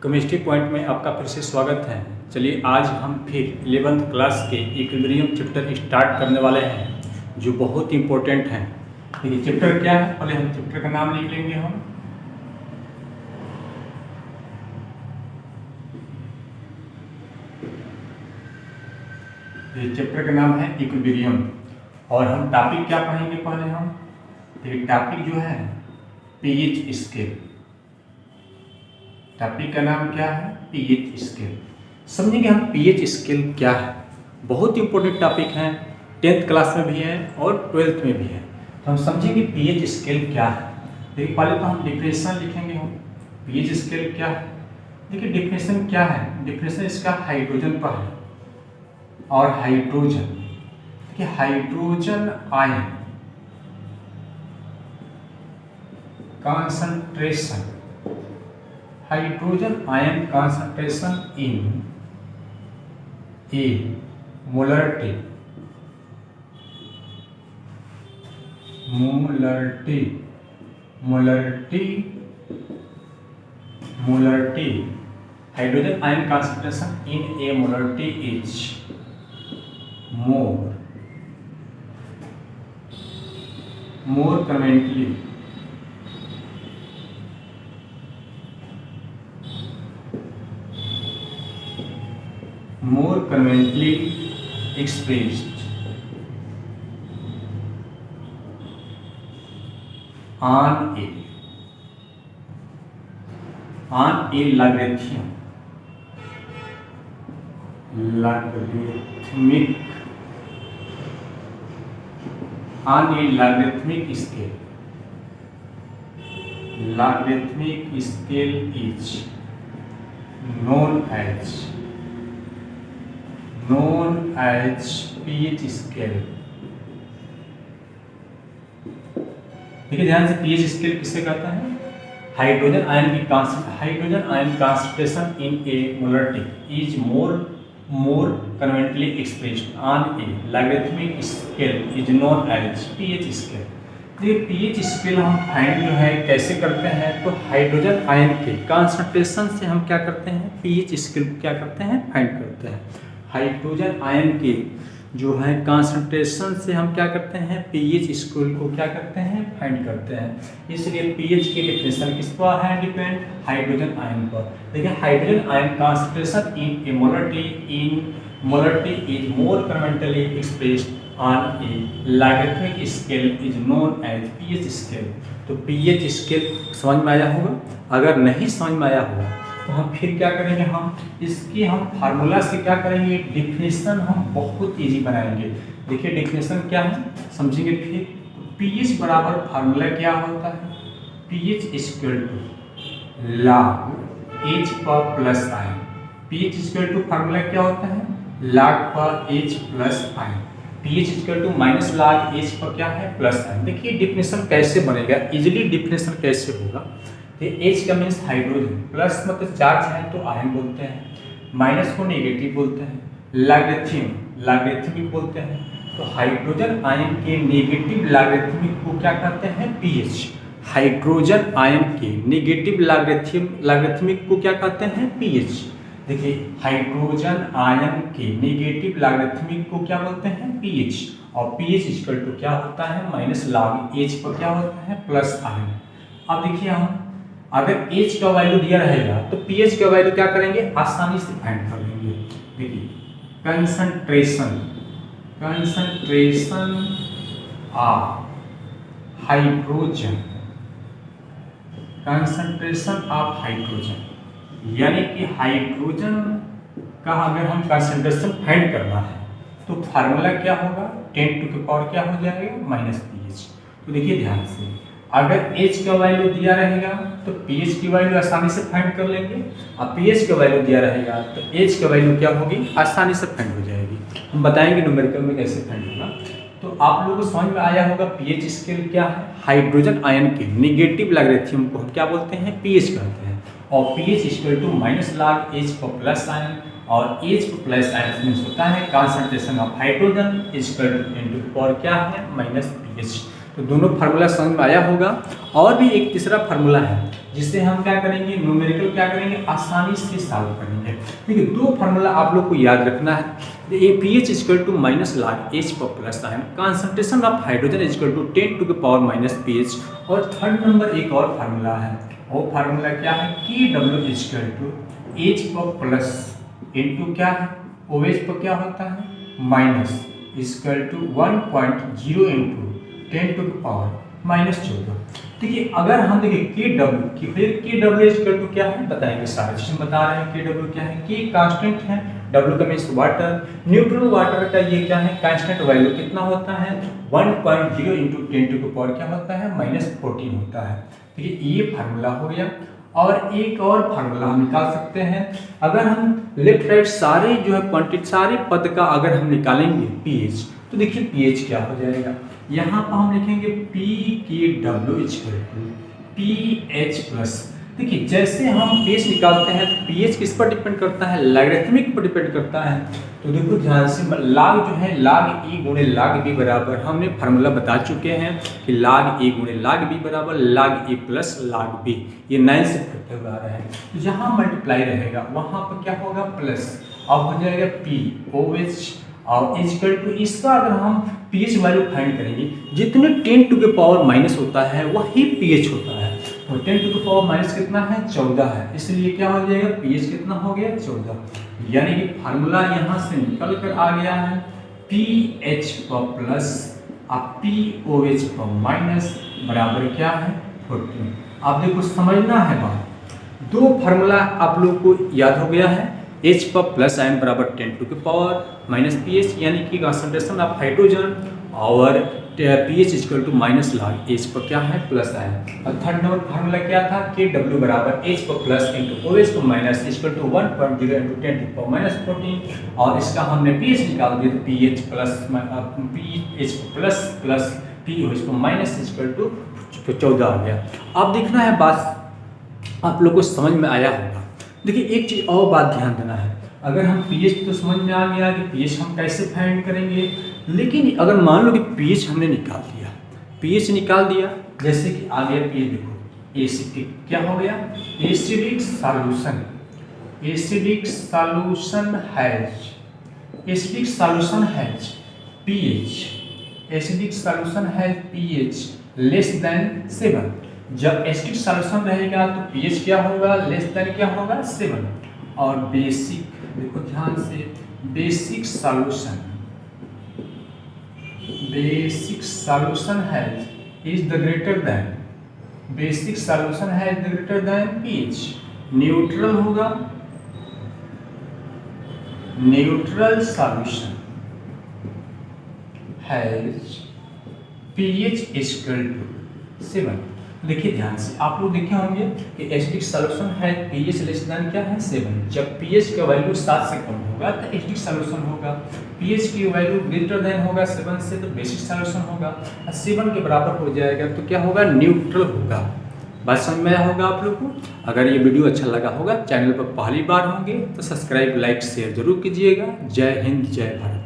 Chemistry point में आपका फिर से स्वागत है। चलिए आज हम फिर 11th क्लास के इक्विलिब्रियम चैप्टर स्टार्ट करने वाले हैं जो बहुत इंपॉर्टेंट है। देखिए चैप्टर क्या है, पहले हम चैप्टर का नाम लिख लेंगे। हम ये चैप्टर का नाम है इक्विलिब्रियम और हम टॉपिक क्या पढ़ेंगे। पहले हम देखिए टॉपिक जो है पीएच स्केल। टॉपिक का नाम क्या है, पीएच स्केल। समझेंगे हम पीएच स्केल क्या है। बहुत इंपॉर्टेंट टॉपिक है, 10th क्लास में भी है और 12th में भी है। तो हम समझेंगे पीएच स्केल क्या है। देखिए पहले तो हम डिफिनेशन लिखेंगे। हम पीएच स्केल क्या है, देखिए डिफिनेशन क्या है। डिफिनेशन इसका हाइड्रोजन पर है और हाइड्रोजन देखिए hydrogen ion concentration, hydrogen ion concentration in a molarity hydrogen ion concentration in a molarity is more conveniently expressed on a logarithmic scale is known as pH scale। देखिए ध्यान से, pH scale किसे कहता है, hydrogen ion concentration in a molarity is more conveniently expressed on a logarithmic scale is known as pH scale। देखिए pH scale हम find जो है कैसे करते हैं, तो हाइड्रोजन आयन के कॉन्सेंट्रेशन से हम क्या करते हैं, पीएच स्केल को क्या करते हैं, फाइंड करते हैं। हाइड्रोजन आयन के जो है कॉन्सेंट्रेशन से हम क्या करते हैं, पीएच स्केल को क्या करते हैं, फाइंड करते हैं। इसलिए पीएच की डिफिनेशन किस पर है, डिपेंड हाइड्रोजन आयन पर। देखिए hydrogen ion concentration in a molarity is more conventionally expressed on a logarithmic scale is known as pH scale. तो पीएच स्केल समझ में आया होगा। अगर नहीं समझ में आया होगा तो हम फिर क्या करेंगे, हम इसकी फार्मूला से क्या करेंगे, डिफिनेशन हम बहुत इजी बनाएंगे। देखिए डिफिनेशन क्या है समझेंगे फिर। पीएच बराबर फार्मूला क्या होता है, pH equal to log H पर plus ion. PH equal to formula क्या होता है, लॉग पर H plus ion. PH equal to minus log H पर क्या है, प्लस आयन। देखिए डिफिनेशन कैसे बनेगा, इजीली डिफिनेशन कैसे होगा। एच का मीन्स हाइड्रोजन, प्लस मतलब चार्ज है तो आयन बोलते हैं, माइनस को नेगेटिव बोलते हैं, लॉगरिथमिक बोलते हैं। तो हाइड्रोजन आयन के नेगेटिव लॉगरिथमिक को क्या कहते हैं, पीएच। हाइड्रोजन आयन के नेगेटिव लॉगरिथमिक को क्या कहते हैं, पीएच। देखिए हाइड्रोजन आयन के नेगेटिव लॉगरिथमिक को क्या बोलते हैं, पीएच। और पीएच इक्वल टू क्या होता है, माइनस लॉग एच पर क्या होता है, प्लस आयन। अब देखिए हम अगर H का वैल्यू दिया रहेगा तो pH का वैल्यू क्या करेंगे, आसानी से फाइंड कर लेंगे। देखिए कंसंट्रेशन ऑफ हाइड्रोजन, यानी कि हाइड्रोजन का अगर हम कंसंट्रेशन फाइंड करना है तो फार्मूला क्या होगा, 10 टू की पावर क्या हो जाएगा, माइनस pH। तो देखिए ध्यान से, अगर H का वैल्यू दिया रहेगा तो pH की वैल्यू आसानी से फाइंड कर लेंगे, और pH का वैल्यू दिया रहेगा तो H का वैल्यू क्या होगी, आसानी से फाइंड हो जाएगी। हम बताएंगे न्यूमेरिकल में कैसे फाइंड होगा। तो आप लोगों को समझ में आया होगा पीएच स्केल क्या है। हाइड्रोजन आयन के नेगेटिव लॉगरिथम को हम क्या बोलते हैं, पीएच कहते हैं। और pH equal to minus log H पर प्लस आयन, और एच पर प्लस आयन मीन्स होता है concentration of hydrogen equal to into power क्या है, माइनस पीएच। तो दोनों फार्मूला समझ में आया होगा। और भी एक तीसरा फार्मूला है जिससे हम क्या करेंगे, न्यूमेरिकल क्या करेंगे, आसानी से सॉल्व करेंगे। देखिए दो फार्मूला आप लोग को याद रखना है। pH equal to minus log H पर plus sign, concentration of hydrogen equal to 10 to the power minus pH। और थर्ड नंबर एक और फार्मूला है, वो फार्मूला क्या है, Kw इक्वल टू H पर प्लस इंटू क्या है, OH पर क्या होता है minus equal to 1.0 into 10 to the power minus 14। देखिए अगर हम देखें Kw की, फिर Kw इक्वल टू क्या है बताएंगे, सारे चीज बता रहे हैं। Kw क्या है, K कांस्टेंट है, W का मीन्स वाटर, न्यूट्रल वाटर का ये क्या है कांस्टेंट वैल्यू कितना होता है 1.0 इंटू 10 टू द पावर क्या होता है माइनस 14 होता है। देखिए ये फार्मूला हो गया। और एक और फार्मूला हम निकाल सकते हैं, अगर हम लेफ्ट राइट सारे जो है क्वांटिटी सारे पद का अगर हम निकालेंगे pH, तो देखिए pH क्या हो जाएगा, यहाँ पर हम लिखेंगे Pkw equal to pH plus. देखिए जैसे हम pH निकालते हैं तो pH किस पर डिपेंड करता है, लॉगरिथमिक पर डिपेंड करता है। तो देखो ध्यान से, log जो है log E गुणे log B बराबर, हमने फार्मूला बता चुके हैं कि log E गुणे log B बराबर log E plus log B, ये 9 से करते हुए आ रहा है। तो जहाँ मल्टीप्लाई रहेगा वहाँ पर क्या होगा प्लस, अब हो जाएगा POH और इक्वल टू, इसका अगर हम pH वैल्यू फाइंड करेंगे, जितने 10 टू द पावर माइनस होता है वही pH होता है। तो 10 टू द पावर माइनस कितना है 14 है, इसलिए क्या हो जाएगा pH कितना हो गया 14। यानी कि फार्मूला यहाँ से निकल कर आ गया है pH पर प्लस और POH पर माइनस बराबर क्या है 14। आप देखो समझना है बात, दो फार्मूला आप लोग को याद हो गया है, H पर प्लस आयन बराबर 10 to the power minus pH यानी कि कंसंट्रेशन ऑफ हाइड्रोजन, और pH equal to minus log H पर क्या है प्लस आयन। और थर्ड नंबर फार्मूला क्या था, Kw बराबर H पर प्लस इंटू OH पर minus equal to 1.0 into 10 to power minus 14। और इसका हमने pH निकाल दिया तो pH प्लस प्लस POH पर माइनस इक्वल टू 14 आ गया। अब देखना है बात आप लोग को समझ में आया होगा। देखिए एक चीज़ और बात ध्यान देना है, अगर हम pH तो समझ में आ गया कि pH हम कैसे फाइंड करेंगे, लेकिन अगर मान लो कि pH हमने निकाल दिया, pH निकाल दिया, जैसे कि आ गया pH, देखो एसिडिक क्या हो गया, acidic solution, acidic solution has pH, acidic solution has pH less then 7। जब एसिडिक सॉल्यूशन रहेगा तो pH क्या होगा, लेस देन क्या होगा 7। और बेसिक, देखो ध्यान से, basic solution has is the greater than, basic solution has the greater than pH। Neutral होगा, neutral solution has pH equal to 7। देखिए ध्यान से, आप लोग देखे होंगे कि एसिडिक सॉल्यूशन है pH लेस देन क्या है 7। जब pH का वैल्यू 7 से कम होगा तो एसिडिक सॉल्यूशन होगा, pH की वैल्यू ग्रेटर देन होगा 7 से तो बेसिक सॉल्यूशन होगा, और 7 के बराबर हो जाएगा तो क्या होगा, न्यूट्रल होगा। बात समझ में आया होगा आप लोग को। अगर ये वीडियो अच्छा लगा होगा, चैनल पर पहली बार होंगे तो सब्सक्राइब लाइक शेयर जरूर कीजिएगा। जय हिंद जय भारत।